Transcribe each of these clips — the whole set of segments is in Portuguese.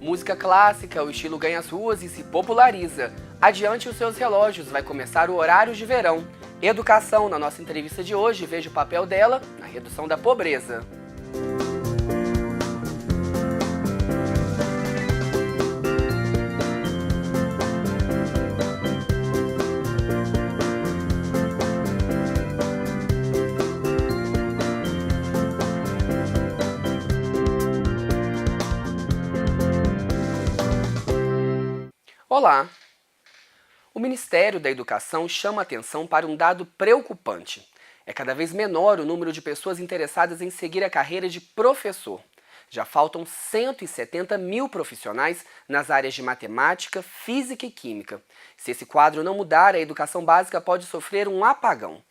Música clássica, o estilo ganha as ruas e se populariza. Adiante os seus relógios, vai começar o horário de verão. Educação, na nossa entrevista de hoje, veja o papel dela na redução da pobreza. Olá! O Ministério da Educação chama atenção para um dado preocupante. É cada vez menor o número de pessoas interessadas em seguir a carreira de professor. Já faltam 170 mil profissionais nas áreas de matemática, física e química. Se esse quadro não mudar, a educação básica pode sofrer um apagão.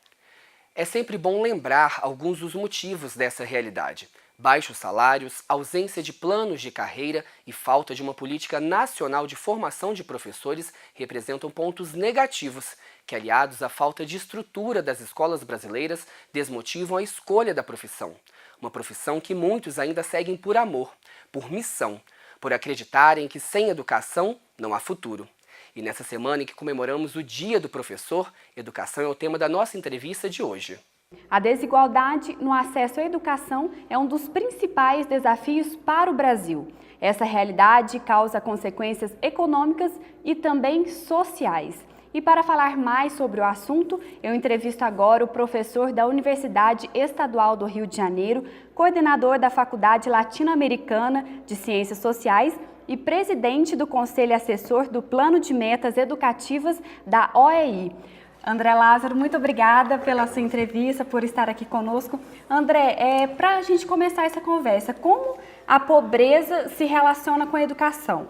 É sempre bom lembrar alguns dos motivos dessa realidade. Baixos salários, ausência de planos de carreira e falta de uma política nacional de formação de professores representam pontos negativos que, aliados à falta de estrutura das escolas brasileiras, desmotivam a escolha da profissão. Uma profissão que muitos ainda seguem por amor, por missão, por acreditarem que sem educação não há futuro. E nessa semana em que comemoramos o Dia do Professor, educação é o tema da nossa entrevista de hoje. A desigualdade no acesso à educação é um dos principais desafios para o Brasil. Essa realidade causa consequências econômicas e também sociais. E para falar mais sobre o assunto, eu entrevisto agora o professor da Universidade Estadual do Rio de Janeiro, coordenador da Faculdade Latino-Americana de Ciências Sociais e presidente do Conselho Assessor do Plano de Metas Educativas da OEI. André Lázaro, muito obrigada pela sua entrevista, por estar aqui conosco. André, para a gente começar essa conversa, como a pobreza se relaciona com a educação?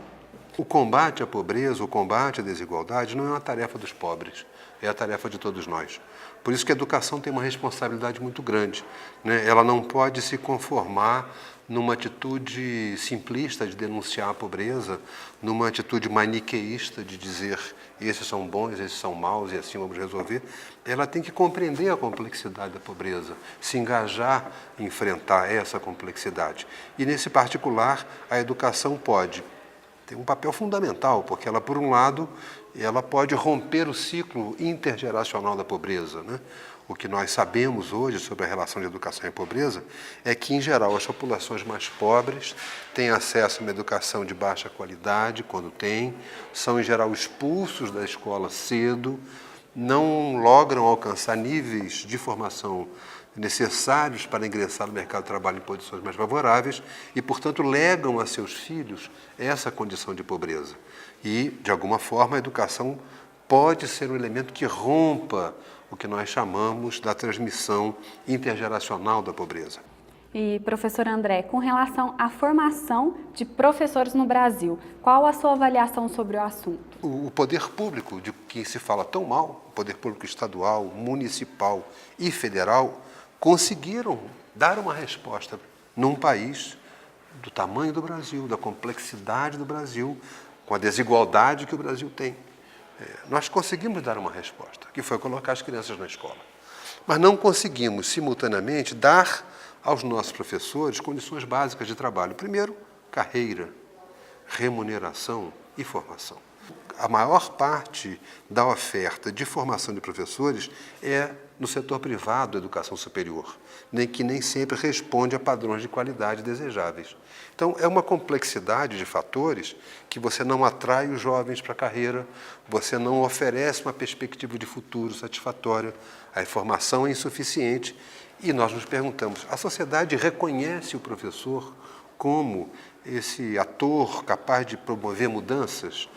O combate à pobreza, o combate à desigualdade não é uma tarefa dos pobres, é a tarefa de todos nós. Por isso que a educação tem uma responsabilidade muito grande, né? Ela não pode se conformar numa atitude simplista de denunciar a pobreza, numa atitude maniqueísta de dizer esses são bons, esses são maus e assim vamos resolver. Ela tem que compreender a complexidade da pobreza, se engajar em enfrentar essa complexidade. E nesse particular, a educação pode ter um papel fundamental, porque ela, por um lado, ela pode romper o ciclo intergeracional da pobreza, né? O que nós sabemos hoje sobre a relação de educação e pobreza é que, em geral, as populações mais pobres têm acesso a uma educação de baixa qualidade, quando têm, são, em geral, expulsos da escola cedo, não logram alcançar níveis de formação necessários para ingressar no mercado de trabalho em condições mais favoráveis e, portanto, legam a seus filhos essa condição de pobreza. E, de alguma forma, a educação pode ser um elemento que rompa o que nós chamamos da transmissão intergeracional da pobreza. E, professor André, com relação à formação de professores no Brasil, qual a sua avaliação sobre o assunto? O poder público, de que se fala tão mal, o poder público estadual, municipal e federal, conseguiram dar uma resposta num país do tamanho do Brasil, da complexidade do Brasil, com a desigualdade que o Brasil tem. Nós conseguimos dar uma resposta, que foi colocar as crianças na escola. Mas não conseguimos, simultaneamente, dar aos nossos professores condições básicas de trabalho. Primeiro, carreira, remuneração e formação. A maior parte da oferta de formação de professores é no setor privado da educação superior, que nem sempre responde a padrões de qualidade desejáveis. Então, é uma complexidade de fatores que você não atrai os jovens para a carreira, você não oferece uma perspectiva de futuro satisfatória, a informação é insuficiente e nós nos perguntamos, a sociedade reconhece o professor como esse ator capaz de promover mudanças?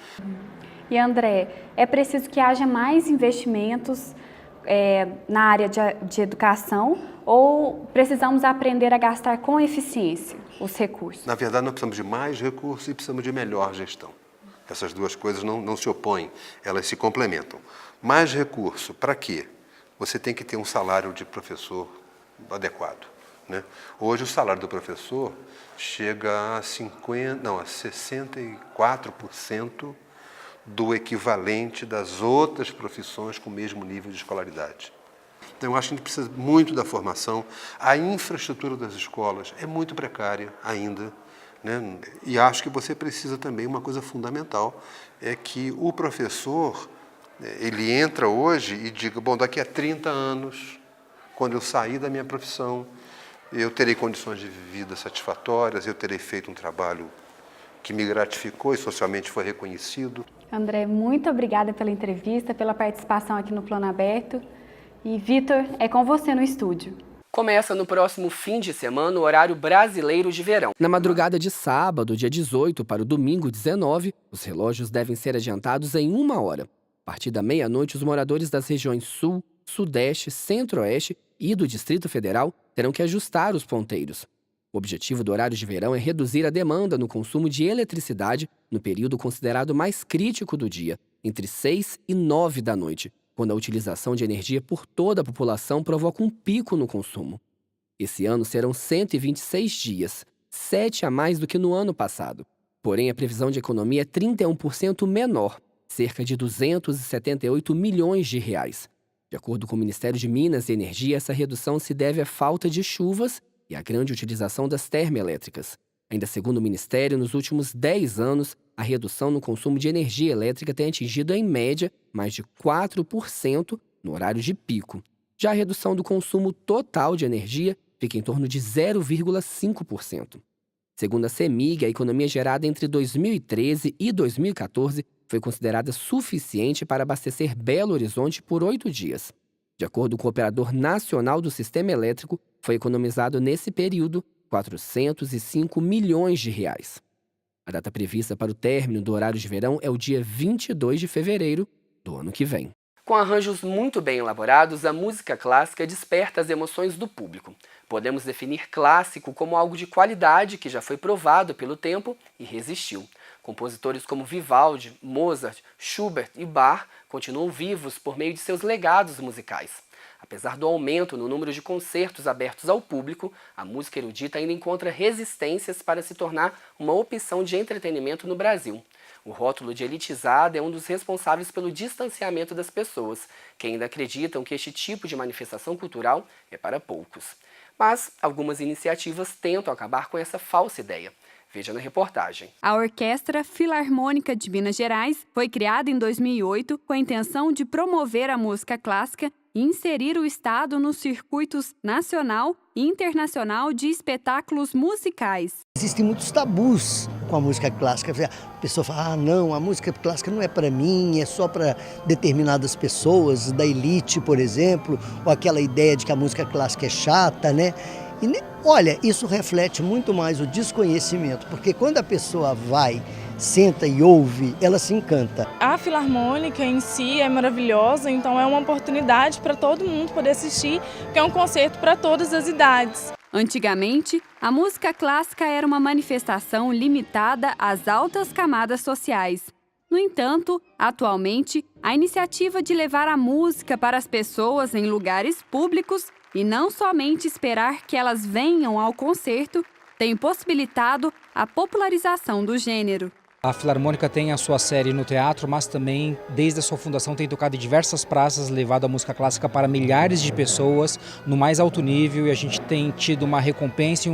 E, André, é preciso que haja mais investimentos na área de educação ou precisamos aprender a gastar com eficiência os recursos? Na verdade, nós precisamos de mais recursos e precisamos de melhor gestão. Essas duas coisas não se opõem, elas se complementam. Mais recurso, para quê? Você tem que ter um salário de professor adequado, né? Hoje, o salário do professor chega a 64% do equivalente das outras profissões com o mesmo nível de escolaridade. Então, eu acho que a gente precisa muito da formação. A infraestrutura das escolas é muito precária ainda. né? E acho que você precisa também, uma coisa fundamental, é que o professor, ele entra hoje e diga, bom, daqui a 30 anos, quando eu sair da minha profissão, eu terei condições de vida satisfatórias, eu terei feito um trabalho que me gratificou e socialmente foi reconhecido. André, muito obrigada pela entrevista, pela participação aqui no Plano Aberto. E, Vitor, é com você no estúdio. Começa no próximo fim de semana o horário brasileiro de verão. Na madrugada de sábado, dia 18, para o domingo 19, os relógios devem ser adiantados em 1 hora. A partir da meia-noite, os moradores das regiões Sul, Sudeste, Centro-Oeste e do Distrito Federal terão que ajustar os ponteiros. O objetivo do horário de verão é reduzir a demanda no consumo de eletricidade no período considerado mais crítico do dia, entre 6 e 9 da noite, quando a utilização de energia por toda a população provoca um pico no consumo. Esse ano serão 126 dias, 7 a mais do que no ano passado. Porém, a previsão de economia é 31% menor, cerca de 278 milhões de reais. De acordo com o Ministério de Minas e Energia, essa redução se deve à falta de chuvas e à grande utilização das termoelétricas. Ainda segundo o Ministério, nos últimos 10 anos, a redução no consumo de energia elétrica tem atingido, em média, mais de 4% no horário de pico. Já a redução do consumo total de energia fica em torno de 0,5%. Segundo a CEMIG, a economia gerada entre 2013 e 2014 foi considerada suficiente para abastecer Belo Horizonte por 8 dias. De acordo com o Operador Nacional do Sistema Elétrico, foi economizado nesse período 405 milhões de reais. A data prevista para o término do horário de verão é o dia 22 de fevereiro do ano que vem. Com arranjos muito bem elaborados, a música clássica desperta as emoções do público. Podemos definir clássico como algo de qualidade que já foi provado pelo tempo e resistiu. Compositores como Vivaldi, Mozart, Schubert e Bach continuam vivos por meio de seus legados musicais. Apesar do aumento no número de concertos abertos ao público, a música erudita ainda encontra resistências para se tornar uma opção de entretenimento no Brasil. O rótulo de elitizada é um dos responsáveis pelo distanciamento das pessoas, que ainda acreditam que este tipo de manifestação cultural é para poucos. Mas algumas iniciativas tentam acabar com essa falsa ideia. Veja na reportagem. A Orquestra Filarmônica de Minas Gerais foi criada em 2008 com a intenção de promover a música clássica e inserir o Estado nos circuitos nacional e internacional de espetáculos musicais. Existem muitos tabus com a música clássica. A pessoa fala, não, a música clássica não é para mim, é só para determinadas pessoas, da elite, por exemplo, ou aquela ideia de que a música clássica é chata, né? E, olha, isso reflete muito mais o desconhecimento, porque quando a pessoa vai, senta e ouve, ela se encanta. A Filarmônica em si é maravilhosa, então é uma oportunidade para todo mundo poder assistir, porque é um concerto para todas as idades. Antigamente, a música clássica era uma manifestação limitada às altas camadas sociais. No entanto, atualmente, a iniciativa de levar a música para as pessoas em lugares públicos e não somente esperar que elas venham ao concerto tem possibilitado a popularização do gênero. A Filarmônica tem a sua série no teatro, mas também, desde a sua fundação, tem tocado em diversas praças, levado a música clássica para milhares de pessoas no mais alto nível, e a gente tem tido uma recompensa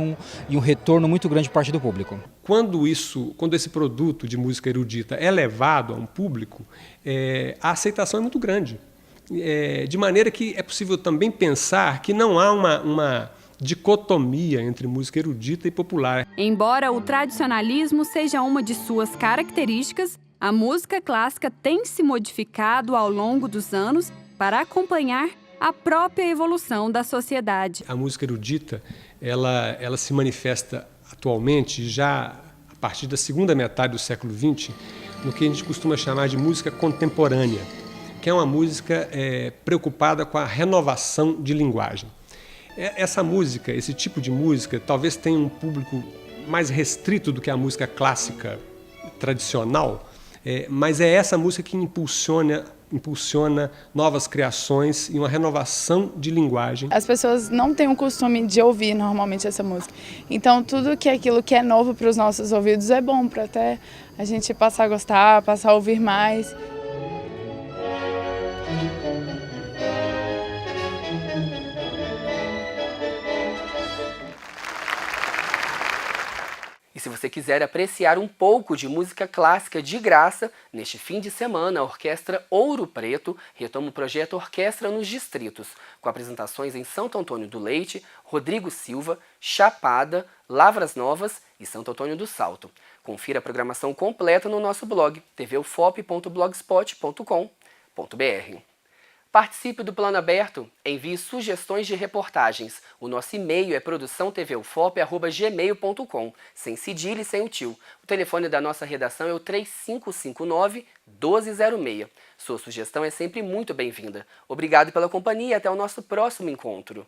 e um retorno muito grande por parte do público. Quando esse produto de música erudita é levado a um público, a aceitação é muito grande. De maneira que é possível também pensar que não há uma dicotomia entre música erudita e popular. Embora o tradicionalismo seja uma de suas características, a música clássica tem se modificado ao longo dos anos para acompanhar a própria evolução da sociedade. A música erudita, ela se manifesta atualmente já a partir da segunda metade do século XX, no que a gente costuma chamar de música contemporânea, que é uma música preocupada com a renovação de linguagem. Essa música, esse tipo de música, talvez tenha um público mais restrito do que a música clássica tradicional, mas é essa música que impulsiona novas criações e uma renovação de linguagem. As pessoas não têm o costume de ouvir normalmente essa música, então tudo que aquilo que é novo para os nossos ouvidos é bom para até a gente passar a gostar, passar a ouvir mais. se você quiser apreciar um pouco de música clássica de graça, neste fim de semana, a Orquestra Ouro Preto retoma o projeto Orquestra nos Distritos, com apresentações em Santo Antônio do Leite, Rodrigo Silva, Chapada, Lavras Novas e Santo Antônio do Salto. Confira a programação completa no nosso blog, tvufop.blogspot.com.br. Participe do Plano Aberto, envie sugestões de reportagens. O nosso e-mail é produçãotvufop@gmail.com, sem cedilha e sem o tio. O telefone da nossa redação é o 3559-1206. Sua sugestão é sempre muito bem-vinda. Obrigado pela companhia e até o nosso próximo encontro.